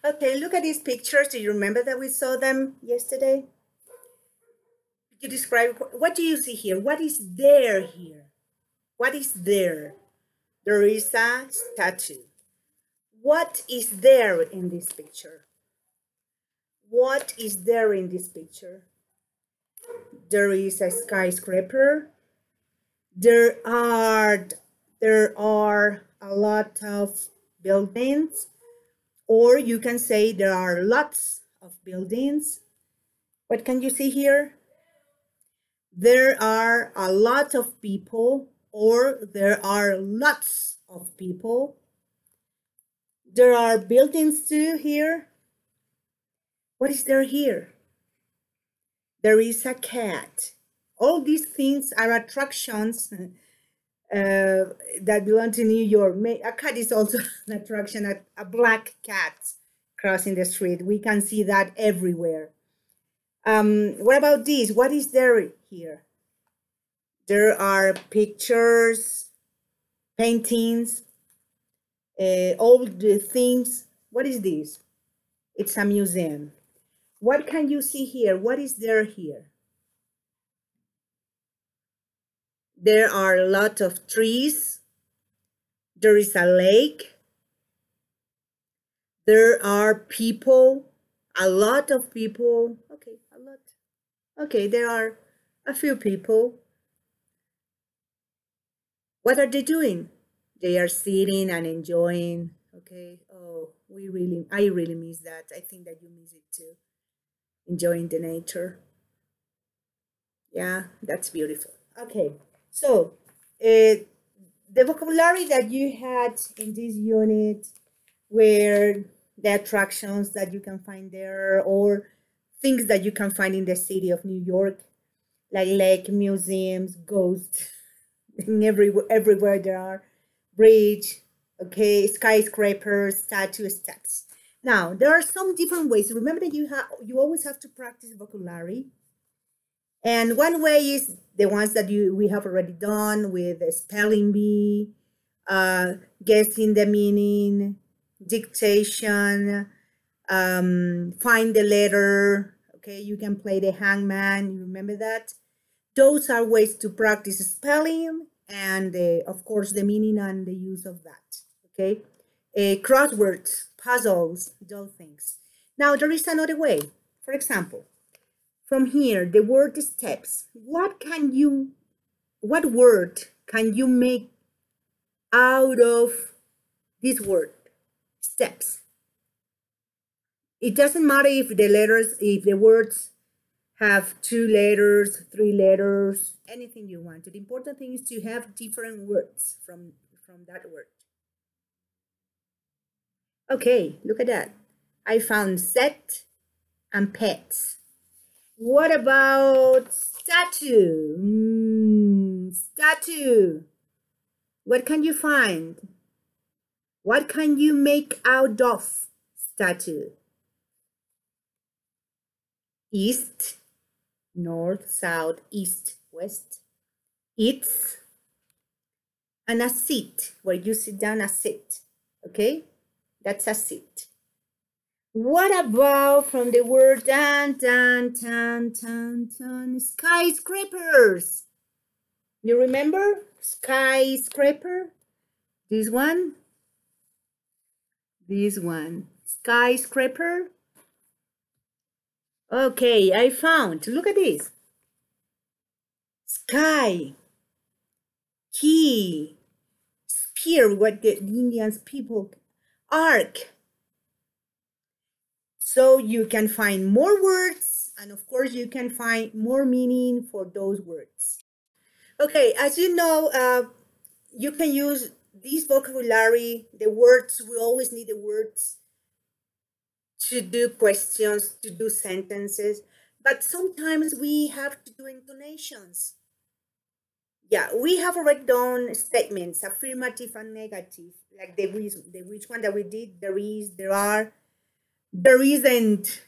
Okay, look at these pictures. Do you remember that we saw them yesterday? Could you describe, what do you see here? What is there here? What is there? There is a statue. What is there in this picture? What is there in this picture? There is a skyscraper. There are a lot of buildings, or you can say there are lots of buildings. What can you see here? There are a lot of people, or there are lots of people. There are buildings too here. What is there here? There is a cat. All these things are attractions that belong to New York. A cat is also an attraction, a black cat crossing the street. We can see that everywhere. What about this? What is there here? There are pictures, paintings, all the things. What is this? It's a museum. What can you see here? What is there here? There are a lot of trees. There is a lake. There are people, a lot of people. Okay, a lot. Okay, there are a few people. What are they doing? They are sitting and enjoying. Okay. Oh, I really miss that. I think that you miss it too. Enjoying the nature. Yeah, that's beautiful. Okay. So, the vocabulary that you had in this unit were the attractions that you can find there, or things that you can find in the city of New York, like lake, museums, ghosts, and everywhere there are bridge, okay, skyscrapers, statue, steps. Now, there are some different ways. Remember that you always have to practice vocabulary. And one way is the ones that we have already done with the spelling bee, guessing the meaning, dictation, find the letter. Okay, you can play the hangman. You remember that? Those are ways to practice spelling and, of course, the meaning and the use of that. Okay, crosswords, puzzles, those things. Now, there is another way. For example, from here, the word steps. What word can you make out of this word? Steps. It doesn't matter if the words have 2 letters, 3 letters, anything you want. The important thing is to have different words from that word. Okay, look at that. I found set and pets. What about statue? Statue. What can you find? What can you make out of statue? East, north, south, east, west. It's, and a seat, where you sit down, a sit. Okay? That's a seat. What about from the word skyscrapers? You remember skyscraper? This one? This one. Skyscraper? Okay, I found. Look at this. Sky. Key. Spear, what the Indians people. Arc. So you can find more words, and of course you can find more meaning for those words. Okay, as you know, you can use this vocabulary, the words, we always need the words to do questions, to do sentences, but sometimes we have to do intonations. Yeah, we have already done statements, affirmative and negative, like the which one that we did, there is, there are, there isn't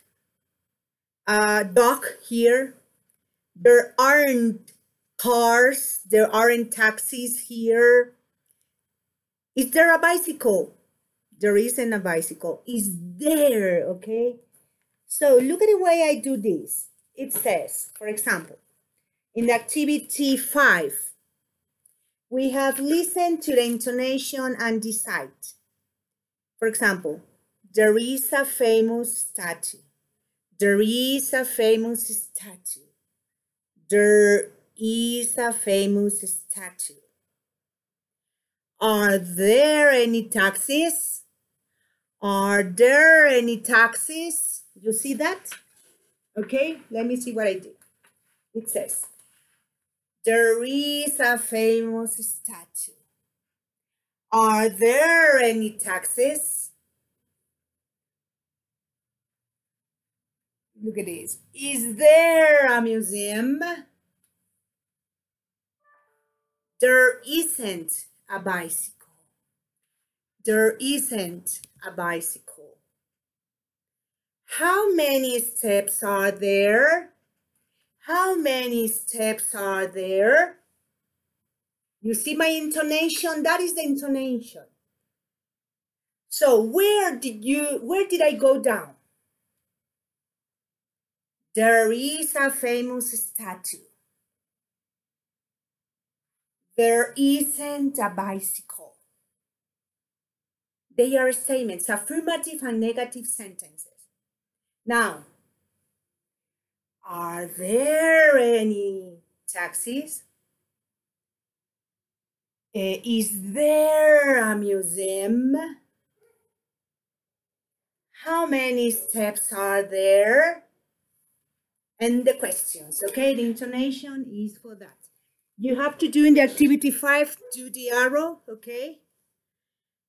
a dog here, there aren't cars, there aren't taxis here. Is there a bicycle? There isn't a bicycle. Is there, okay? So look at the way I do this. It says, for example, in activity 5, we have listened to the intonation and decide. For example, there is a famous statue. There is a famous statue. There is a famous statue. Are there any taxis? Are there any taxis? You see that? Okay, let me see what I do. It says, there is a famous statue. Are there any taxis? Look at this. Is there a museum? There isn't a bicycle. There isn't a bicycle. How many steps are there? How many steps are there? You see my intonation? That is the intonation. So where did I go down? There is a famous statue. There isn't a bicycle. They are statements, affirmative and negative sentences. Now, are there any taxis? Is there a museum? How many steps are there? And the questions, okay? The intonation is for that. You have to do in the activity 5, do the arrow, okay?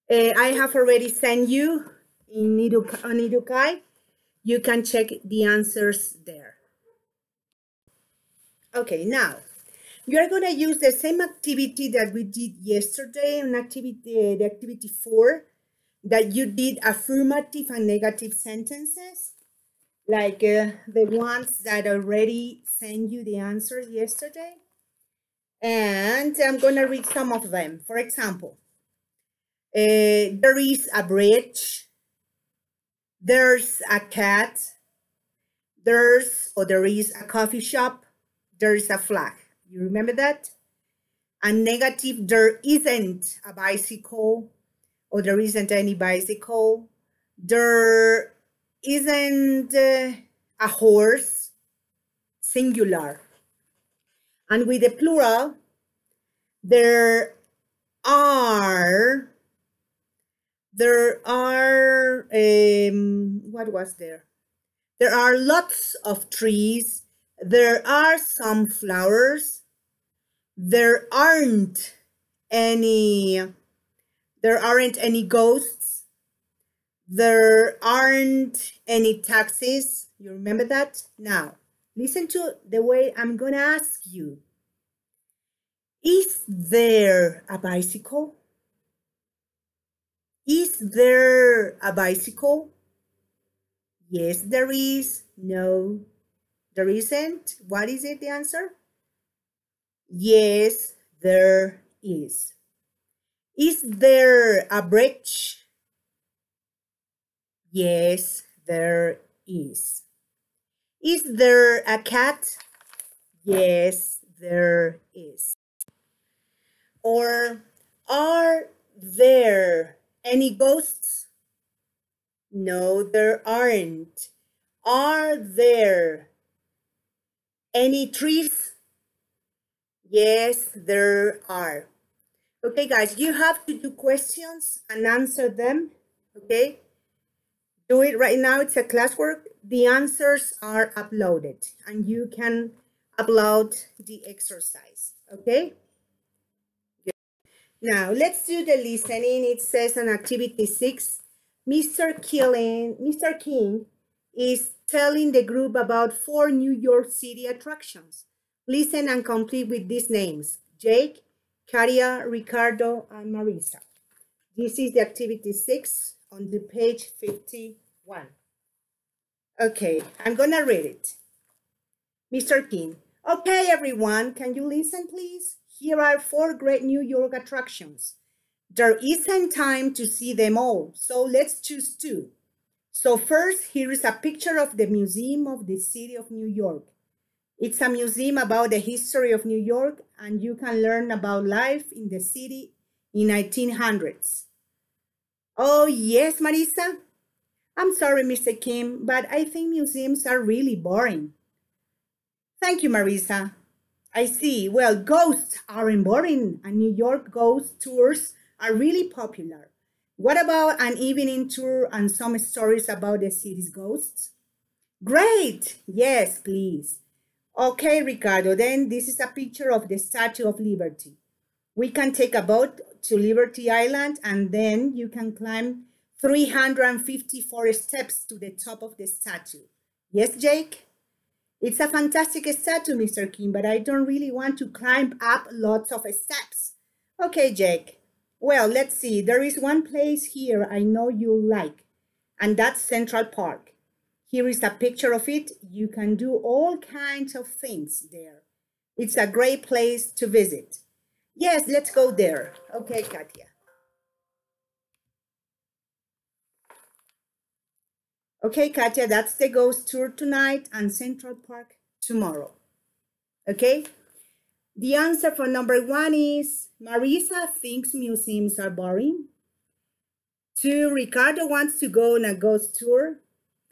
I have already sent you on Edukai. You can check the answers there. Okay, now you are going to use the same activity that we did yesterday on the activity 4, that you did affirmative and negative sentences, like the ones that already sent you the answers yesterday. And I'm going to read some of them. For example, there is a bridge. There's a cat. There is a coffee shop. There is a flag. You remember that? And negative, there isn't a bicycle, or there isn't any bicycle. There isn't a horse, singular. And with the plural, there are, what was there? There are lots of trees. There are some flowers. There aren't any ghosts. There aren't any taxis. You remember that? Now, listen to the way I'm going to ask you. Is there a bicycle? Is there a bicycle? Yes, there is. No, there isn't. What is it, the answer? Yes, there is. Is there a bridge? Yes, there is. Is there a cat? Yes, there is. Or, are there any ghosts? No, there aren't. Are there any trees? Yes, there are. Okay, guys, you have to do questions and answer them, okay? Do it right now. It's a classwork. The answers are uploaded, and you can upload the exercise, okay? Good. Now, let's do the listening. It says on activity 6, Mr. King is telling the group about 4 New York City attractions. Listen and complete with these names: Jake, Karia, Ricardo, and Marisa. This is the activity 6 on the page 51. Okay, I'm gonna read it. Mr. King: okay, everyone, can you listen, please? Here are 4 great New York attractions. There isn't time to see them all, so let's choose two. So first, here is a picture of the Museum of the City of New York. It's a museum about the history of New York, and you can learn about life in the city in 1900s. Oh, yes, Marisa. I'm sorry, Mr. Kim, but I think museums are really boring. Thank you, Marisa. I see. Well, ghosts aren't boring, and New York ghost tours are really popular. What about an evening tour and some stories about the city's ghosts? Great! Yes, please. Okay, Ricardo, then this is a picture of the Statue of Liberty. We can take a boat to Liberty Island and then you can climb 354 steps to the top of the statue. Yes, Jake? It's a fantastic statue, Mr. Kim, but I don't really want to climb up lots of steps. Okay, Jake. Well, let's see. There is one place here I know you'll like, and that's Central Park. Here is a picture of it. You can do all kinds of things there. It's a great place to visit. Yes, let's go there. Okay, Katia. Okay, Katia, that's the ghost tour tonight and Central Park tomorrow. Okay? The answer for number one is Marisa thinks museums are boring. 2, Ricardo wants to go on a ghost tour.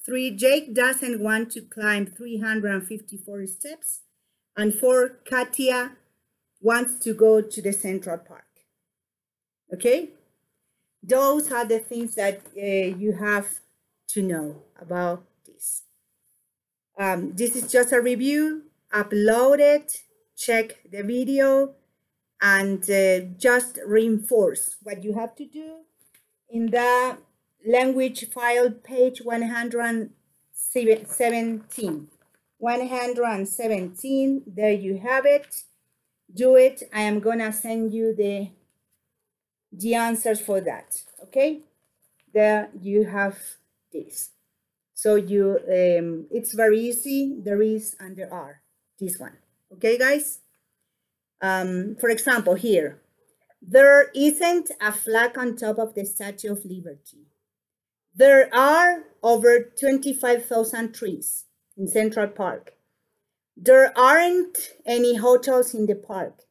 3, Jake doesn't want to climb 354 steps. And 4, Katia wants to go to the Central Park. Okay? Those are the things that you have to know about this. This is just a review. Upload it, check the video, and just reinforce what you have to do in the language file page 117. 117, there you have it. Do it. I am gonna send you the answers for that. Okay, there you have this. So you it's very easy. There is and there are. This one. Okay, guys. For example, here, there isn't a flag on top of the Statue of Liberty. There are over 25,000 trees in Central Park. There aren't any hotels in the park.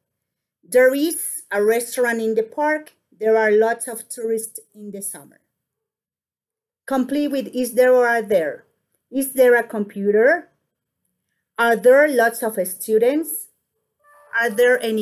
There is a restaurant in the park. There are lots of tourists in the summer. Complete with is there or are there. Is there a computer? Are there lots of students? Are there any